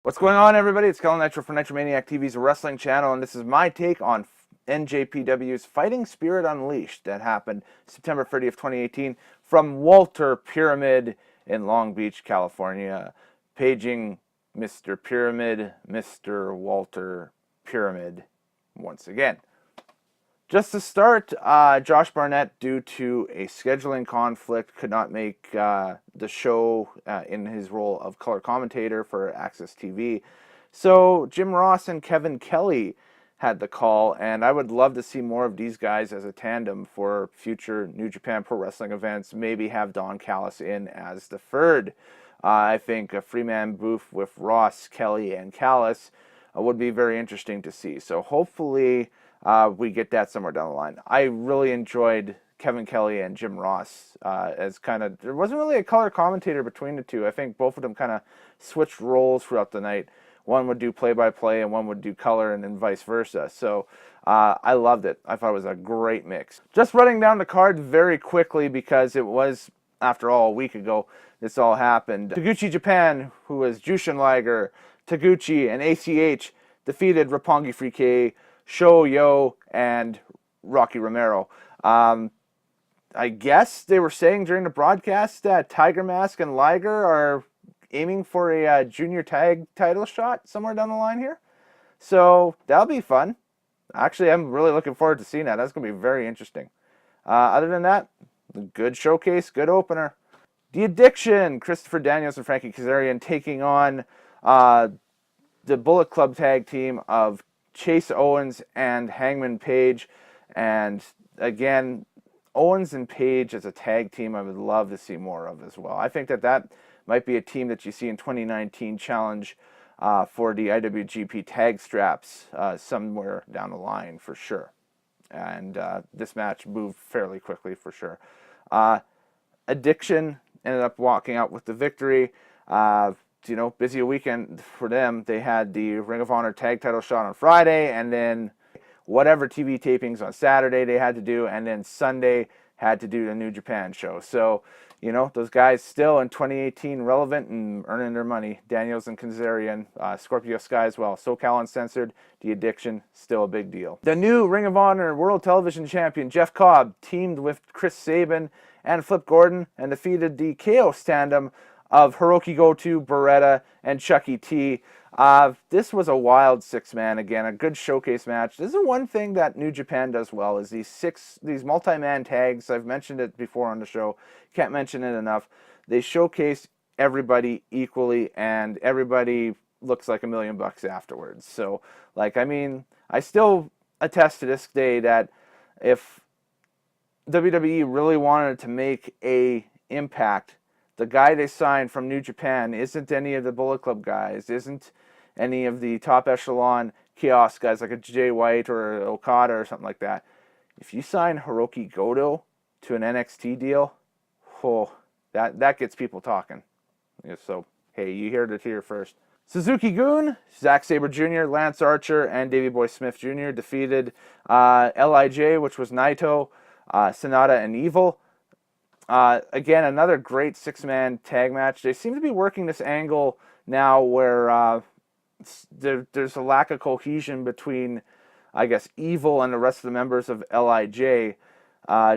What's going on, everybody? It's Kellen Nitro from Nitromaniac TV's wrestling channel, and this is my take on NJPW's Fighting Spirit Unleashed that happened September 30th, 2018 from Walter Pyramid in Long Beach, California, paging Mr. Pyramid, Mr. Walter Pyramid once again. Just to start, Josh Barnett, due to a scheduling conflict, could not make the show in his role of color commentator for Access TV. So Jim Ross and Kevin Kelly had the call, and I would love to see more of these guys as a tandem for future New Japan Pro Wrestling events. Maybe have Don Callis in as the third. I think a three-man booth with Ross, Kelly, and Callis would be very interesting to see. So hopefully we get that somewhere down the line. I really enjoyed Kevin Kelly and Jim Ross as kind of, there wasn't really a color commentator between the two. I think both of them kind of switched roles throughout the night. One would do play-by-play and one would do color, and then vice versa. So I loved it. I thought it was a great mix. Just running down the card very quickly because it was, after all, a week ago this all happened. Taguchi Japan, who was Jushin Liger, Taguchi, and ACH defeated Roppongi 3K, Sho-Yo, and Rocky Romero. I guess they were saying during the broadcast that Tiger Mask and Liger are aiming for a junior tag title shot somewhere down the line here. So that'll be fun. Actually, I'm really looking forward to seeing that. That's going to be very interesting. Other than that, good showcase, good opener. The Addiction, Christopher Daniels and Frankie Kazarian taking on the Bullet Club tag team of Chase Owens and Hangman Page. And again, Owens and Page as a tag team I would love to see more of as well. I think that might be a team that you see in 2019 challenge for the IWGP tag straps somewhere down the line for sure. And this match moved fairly quickly for sure. Addiction ended up walking out with the victory. Busy weekend for them. They had the Ring of Honor tag title shot on Friday, and then whatever TV tapings on Saturday they had to do, and then Sunday had to do the New Japan show. So, those guys still in 2018 relevant and earning their money. Daniels and Kazarian, Scorpio Sky as well. SoCal Uncensored, The Addiction, still a big deal. The new Ring of Honor World Television Champion Jeff Cobb teamed with Chris Sabin and Flip Gordon and defeated the Chaos tandem of Hiroki Goto, Beretta, and Chucky T. This was a wild six-man, again, a good showcase match. This is one thing that New Japan does well, is these multi-man tags. I've mentioned it before on the show. Can't mention it enough. They showcase everybody equally, and everybody looks like $1 million afterwards. So, I still attest to this day that if WWE really wanted to make a impact, the guy they signed from New Japan isn't any of the Bullet Club guys, isn't any of the top echelon Chaos guys like a Jay White or Okada or something like that. If you sign Hiroki Goto to an NXT deal, that gets people talking. So, hey, you heard it here first. Suzuki-Gun, Zack Sabre Jr., Lance Archer, and Davey Boy Smith Jr. defeated LIJ, which was Naito, Sonata, and Evil. Again, another great six-man tag match. They seem to be working this angle now where there's a lack of cohesion between, I guess, Evil and the rest of the members of LIJ,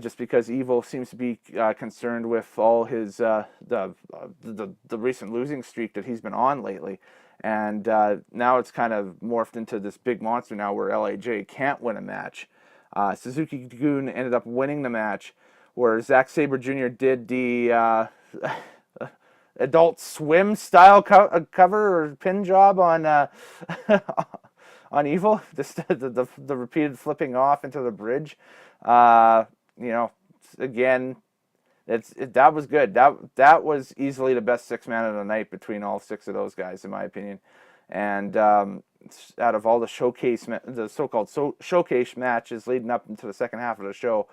just because Evil seems to be concerned with all his the recent losing streak that he's been on lately. And now it's kind of morphed into this big monster now where LIJ can't win a match. Suzuki-Gun ended up winning the match, where Zack Sabre Jr. did the Adult Swim style cover or pin job on on Evil, the repeated flipping off into the bridge. Again, that was good. That was easily the best six-man of the night between all six of those guys, in my opinion. And out of all the so-called showcase matches leading up into the second half of the show,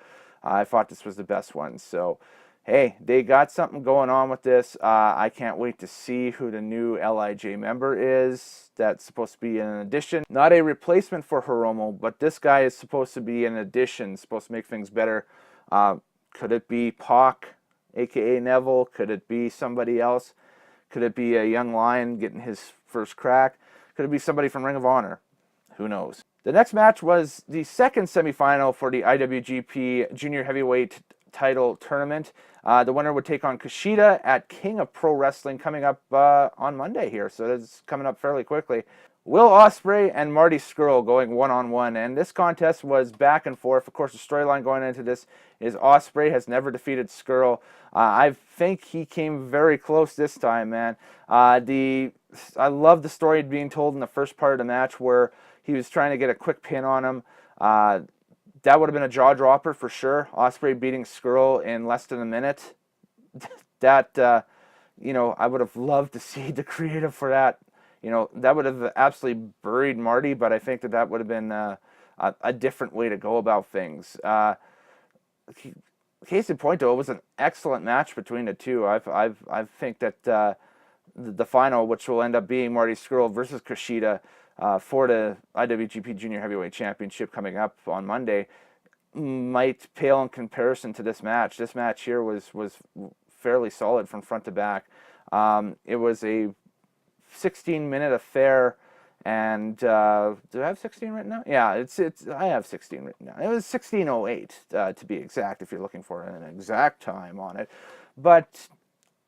I thought this was the best one. So, hey, they got something going on with this. I can't wait to see who the new LIJ member is. That's supposed to be an addition. Not a replacement for Hiromu, but this guy is supposed to be an addition, supposed to make things better. Could it be Pac, a.k.a. Neville? Could it be somebody else? Could it be a young lion getting his first crack? Could it be somebody from Ring of Honor? Who knows? The next match was the second semifinal for the IWGP Junior Heavyweight title tournament. The winner would take on Kushida at King of Pro Wrestling, coming up on Monday here, so it's coming up fairly quickly. Will Ospreay and Marty Scurll going one-on-one, and this contest was back and forth. Of course, the storyline going into this is Ospreay has never defeated Scurll. I think he came very close this time, man. I love the story being told in the first part of the match where he was trying to get a quick pin on him. That would have been a jaw dropper for sure. Ospreay beating Scurll in less than a minute. That, you know, I would have loved to see the creative for that. You know, that would have absolutely buried Marty, but I think that would have been a different way to go about things. Case in point, though, it was an excellent match between the two. I think that the final, which will end up being Marty Scurll versus Kushida for the IWGP Junior Heavyweight Championship coming up on Monday, might pale in comparison to this match. This match here was fairly solid from front to back. It was a 16-minute affair, and do I have 16 written down? Yeah, I have 16 written down. It was 16:08 to be exact, if you're looking for an exact time on it. But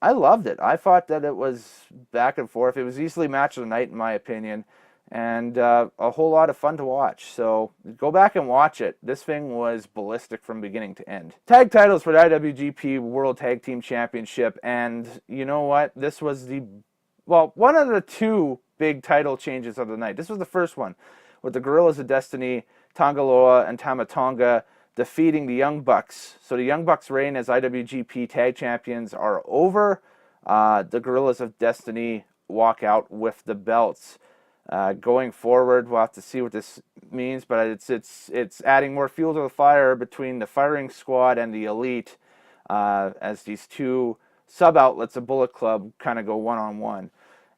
I loved it. I thought that it was back and forth. It was easily match of the night, in my opinion, and a whole lot of fun to watch. So go back and watch it. This thing was ballistic from beginning to end. Tag titles for the IWGP World Tag Team Championship, and you know what? This was one of the two big title changes of the night. This was the first one, with the Guerrillas of Destiny, Tangaloa, and Tama Tonga defeating the Young Bucks. So the Young Bucks' reign as IWGP Tag Champions are over. The Guerrillas of Destiny walk out with the belts. Going forward, we'll have to see what this means, but it's adding more fuel to the fire between the Firing Squad and the Elite, as these two sub-outlets of Bullet Club kind of go one-on-one.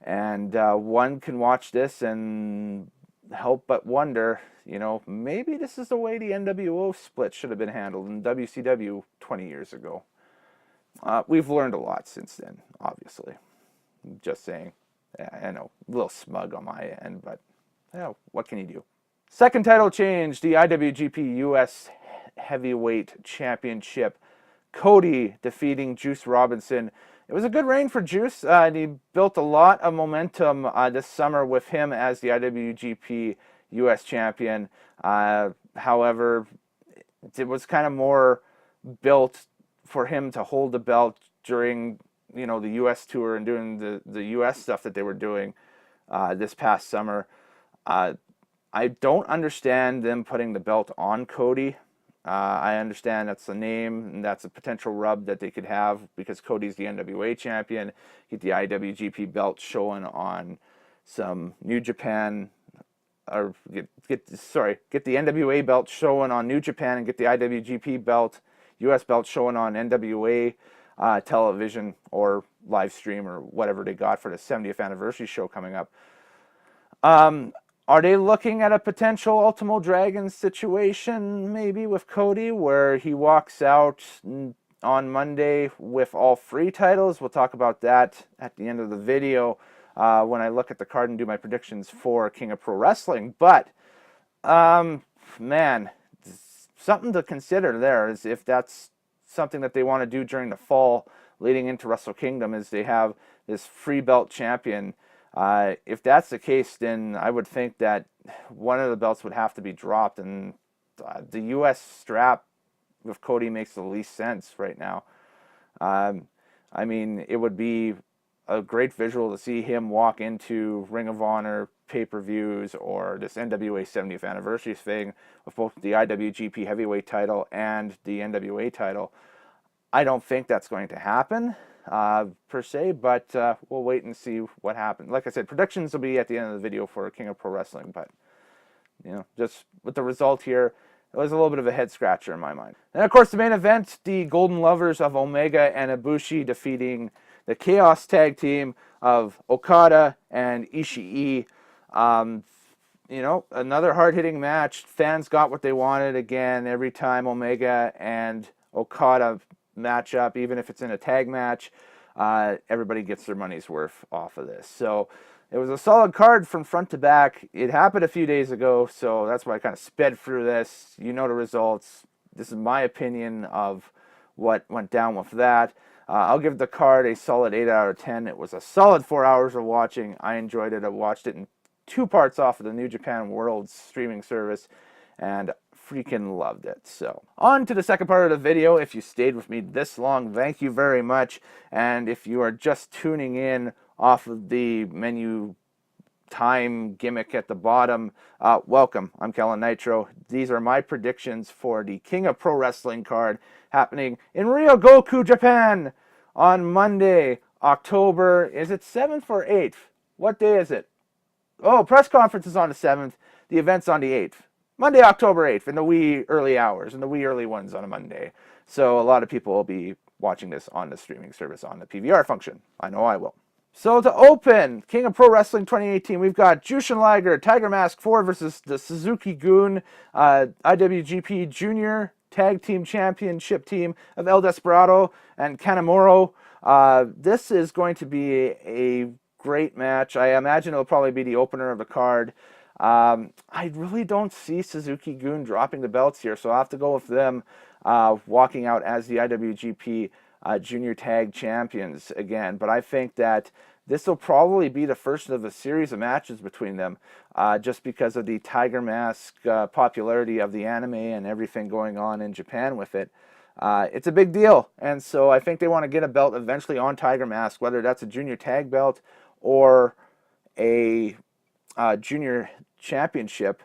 And one can watch this and help but wonder, you know, maybe this is the way the NWO split should have been handled in WCW 20 years ago. We've learned a lot since then, obviously. Just saying. I know, a little smug on my end, but yeah, what can you do? Second title change, the IWGP US Heavyweight Championship. Cody defeating Juice Robinson. It was a good reign for Juice, and he built a lot of momentum this summer with him as the IWGP US Champion. However, it was kind of more built for him to hold the belt during, you know, the U.S. tour and doing the U.S. stuff that they were doing this past summer. I don't understand them putting the belt on Cody. I understand that's a name and that's a potential rub that they could have because Cody's the NWA champion. Get the IWGP belt showing on some New Japan, or get the NWA belt showing on New Japan and get the IWGP belt, US belt showing on NWA television or live stream or whatever they got for the 70th anniversary show coming up. Are they looking at a potential Ultimo Dragon situation maybe with Cody where he walks out on Monday with all 3 titles? We'll talk about that at the end of the video when I look at the card and do my predictions for King of Pro Wrestling. But, man, something to consider there is if that's something that they want to do during the fall leading into Wrestle Kingdom, is they have this free belt champion. If that's the case, then I would think that one of the belts would have to be dropped, and the U.S. strap with Cody makes the least sense right now. I mean, it would be a great visual to see him walk into Ring of Honor pay-per-views or this NWA 70th anniversary thing with both the IWGP heavyweight title and the NWA title. I don't think that's going to happen per se, but we'll wait and see what happens. Like I said, predictions will be at the end of the video for King of Pro Wrestling, but you know, just with the result here, it was a little bit of a head scratcher in my mind. And of course, the main event, the Golden Lovers of Omega and Ibushi defeating the Chaos Tag Team of Okada and Ishii. You know, another hard-hitting match. Fans got what they wanted again every time Omega and Okada match up, even if it's in a tag match. everybody gets their money's worth off of this. So it was a solid card from front to back. It happened a few days ago, so that's why I kind of sped through this. You know the results. This is my opinion of what went down with that. I'll give the card a solid 8 out of 10. It was a solid 4 hours of watching. I enjoyed it. I watched it in 2 parts off of the New Japan World streaming service, and freaking loved it. So on to the second part of the video. If you stayed with me this long, thank you very much. And if you are just tuning in off of the menu time gimmick at the bottom, welcome. I'm Kellen Nitro. These are my predictions for the King of Pro Wrestling card happening in Ryogoku, Japan on Monday, October, is it 7th or 8th? What day is it? Oh, press conference is on the 7th. The event's on the 8th. Monday, October 8th, in the wee early hours, in the wee early ones on a Monday. So a lot of people will be watching this on the streaming service on the PVR function. I know I will. So to open King of Pro Wrestling 2018, we've got Jushin Liger, Tiger Mask 4 versus the Suzuki-Gun IWGP Junior Tag Team Championship team of El Desperado and Kanemaru. This is going to be a great match. I imagine it'll probably be the opener of the card. I really don't see Suzuki-Gun dropping the belts here, so I'll have to go with them walking out as the IWGP Junior Tag Champions again. But I think that this will probably be the first of a series of matches between them, just because of the Tiger Mask popularity of the anime and everything going on in Japan with it. It's a big deal, and so I think they want to get a belt eventually on Tiger Mask, whether that's a junior tag belt or a junior championship.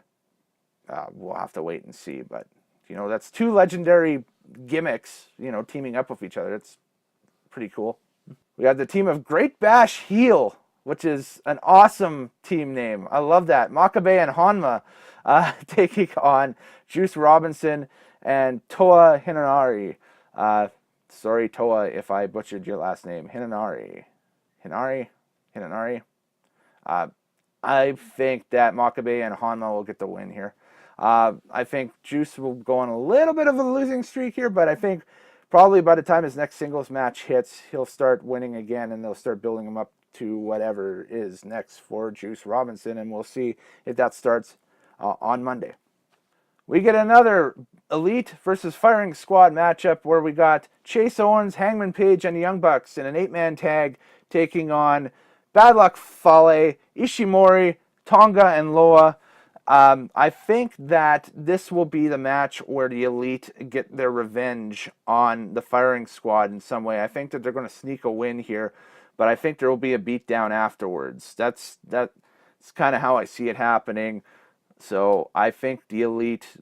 We'll have to wait and see, but you know, that's 2 legendary gimmicks, you know, teaming up with each other. It's pretty cool. We got the team of Great Bash Heel, which is an awesome team name. I love that. Makabe and Honma taking on Juice Robinson and Toa Hinari. Sorry, Toa, if I butchered your last name. Hinari. I think that Makabe and Honma will get the win here. I think Juice will go on a little bit of a losing streak here, but I think probably by the time his next singles match hits, he'll start winning again, and they'll start building him up to whatever is next for Juice Robinson, and we'll see if that starts on Monday. We get another Elite versus Firing Squad matchup where we got Chase Owens, Hangman Page, and the Young Bucks in an 8-man tag taking on Bad Luck Fale, Ishimori, Tonga, and Loa. I think that this will be the match where the Elite get their revenge on the Firing Squad in some way. I think that they're going to sneak a win here, but I think there will be a beatdown afterwards. That's kind of how I see it happening. So I think the Elite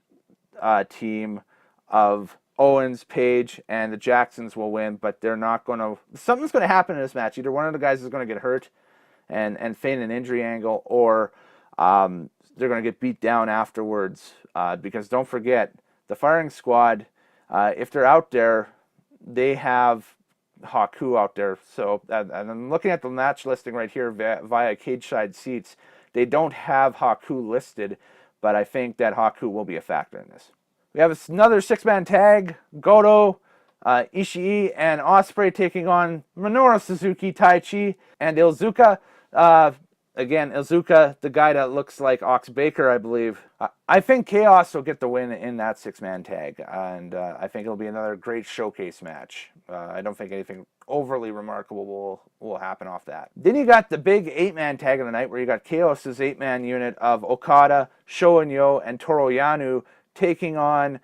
team of Owens, Page, and the Jacksons will win, but they're not going to... Something's going to happen in this match. Either one of the guys is going to get hurt and feign an injury angle, or they're going to get beat down afterwards, because don't forget, the Firing Squad, if they're out there, they have Haku out there. So, and I'm looking at the match listing right here via Cage Side Seats. They don't have Haku listed, but I think that Haku will be a factor in this. We have another 6-man tag, Goto, Ishii, and Ospreay taking on Minoru Suzuki, Taichi, and Iizuka. Again, Iizuka, the guy that looks like Ox Baker, I believe. I think Chaos will get the win in that 6-man tag, and I think it'll be another great showcase match. I don't think anything overly remarkable will happen off that. Then you got the big 8-man tag of the night, where you got Chaos's 8-man unit of Okada, Shounyo, and Toru Yano taking on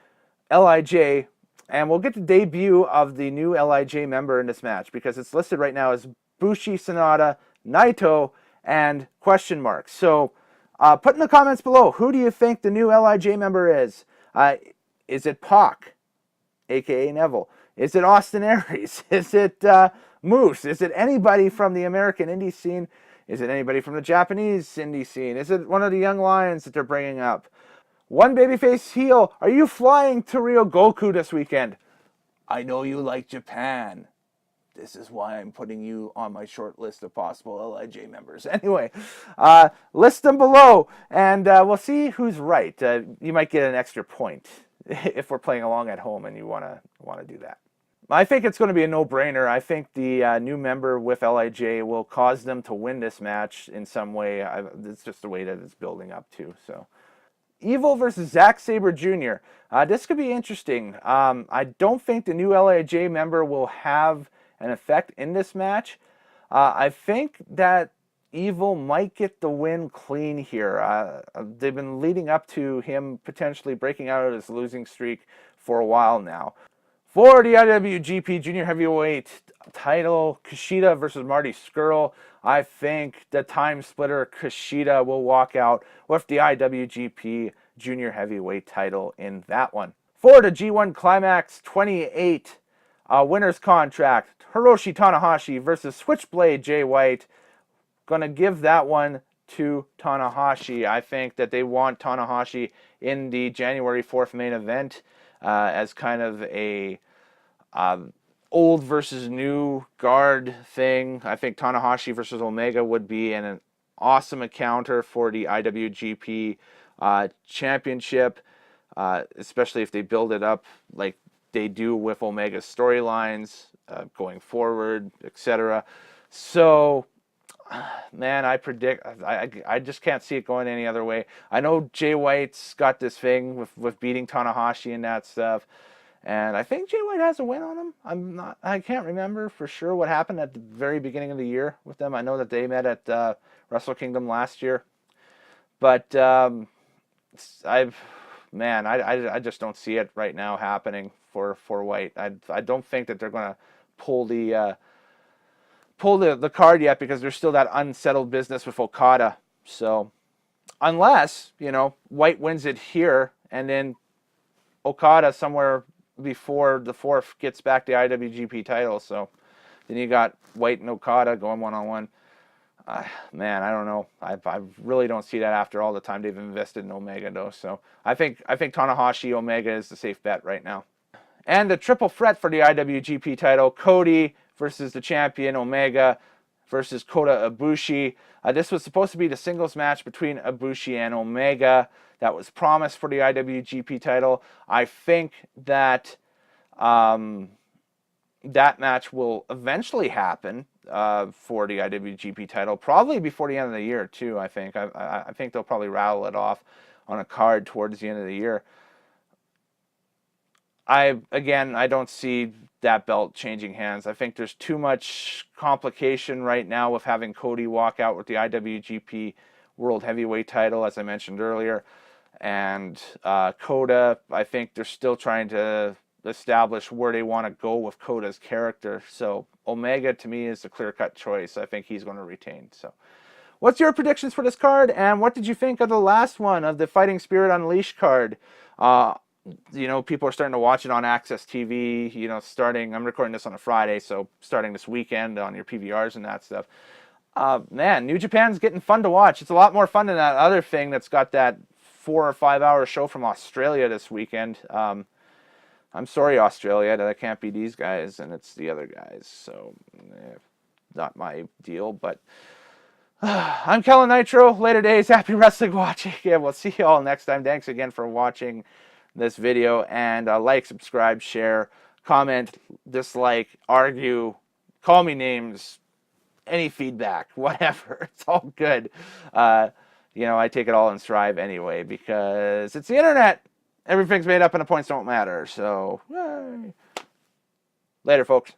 LIJ, and we'll get the debut of the new LIJ member in this match, because it's listed right now as Bushi Sanada, Naito, and question marks. So put in the comments below, who do you think the new LIJ member is? Is it Pac, aka Neville? Is it Austin Aries? Is it Moose? Is it anybody from the American indie scene? Is it anybody from the Japanese indie scene? Is it one of the young lions that they're bringing up? One babyface heel, are you flying to Ryogoku this weekend? I know you like Japan. This is why I'm putting you on my short list of possible LIJ members. Anyway, list them below, and we'll see who's right. You might get an extra point if we're playing along at home and you want to do that. I think it's going to be a no-brainer. I think the new member with LIJ will cause them to win this match in some way. It's just the way that it's building up to. So, Evil versus Zack Sabre Jr. This could be interesting. I don't think the new LIJ member will have an effect in this match. I think that Evil might get the win clean here. They've been leading up to him potentially breaking out of his losing streak for a while now. For the IWGP Junior Heavyweight title, Kushida versus Marty Scurll. I think the time splitter Kushida will walk out with the IWGP Junior Heavyweight title in that one. For the G1 Climax 28 winner's contract, Hiroshi Tanahashi versus Switchblade Jay White. Going to give that one to Tanahashi. I think that they want Tanahashi in the January 4th main event as kind of a old versus new guard thing. I think Tanahashi versus Omega would be an awesome encounter for the IWGP championship, especially if they build it up like they do with Omega's storylines going forward, etc. So, man, I predict, I just can't see it going any other way. I know Jay White's got this thing with beating Tanahashi and that stuff, and I think Jay White has a win on him. I can't remember for sure what happened at the very beginning of the year with them. I know that they met at Wrestle Kingdom last year, but I just don't see it right now happening for White. I don't think that they're going to pull the card yet because there's still that unsettled business with Okada. So unless, White wins it here and then Okada somewhere before the 4th gets back the IWGP title. So then you got White and Okada going one-on-one. Man, I don't know. I really don't see that after all the time they've invested in Omega, though. So I think Tanahashi Omega is the safe bet right now. And the triple threat for the IWGP title, Cody versus the champion Omega versus Kota Ibushi. This was supposed to be the singles match between Ibushi and Omega that was promised for the IWGP title. I think that that match will eventually happen for the IWGP title, probably before the end of the year too. I think they'll probably rattle it off on a card towards the end of the year. I don't see that belt changing hands. I think there's too much complication right now with having Cody walk out with the IWGP World Heavyweight title, as I mentioned earlier. And Kota, I think they're still trying to establish where they want to go with Kota's character. So Omega, to me, is the clear-cut choice. I think he's going to retain. So what's your predictions for this card? And what did you think of the last one, of the Fighting Spirit Unleashed card? People are starting to watch it on Access TV, I'm recording this on a Friday, so starting this weekend on your PVRs and that stuff. Man, New Japan's getting fun to watch. It's a lot more fun than that other thing that's got that 4 or 5 hour show from Australia this weekend. I'm sorry, Australia, that I can't be these guys, and it's the other guys, so not my deal, but I'm Kellen Nitro. Later days, happy wrestling watching. Yeah, we'll see you all next time. Thanks again for watching this video, and like, subscribe, share, comment, dislike, argue, call me names, any feedback, whatever. It's all good. I take it all in stride anyway because it's the internet. Everything's made up and the points don't matter. So, yay. Later, folks.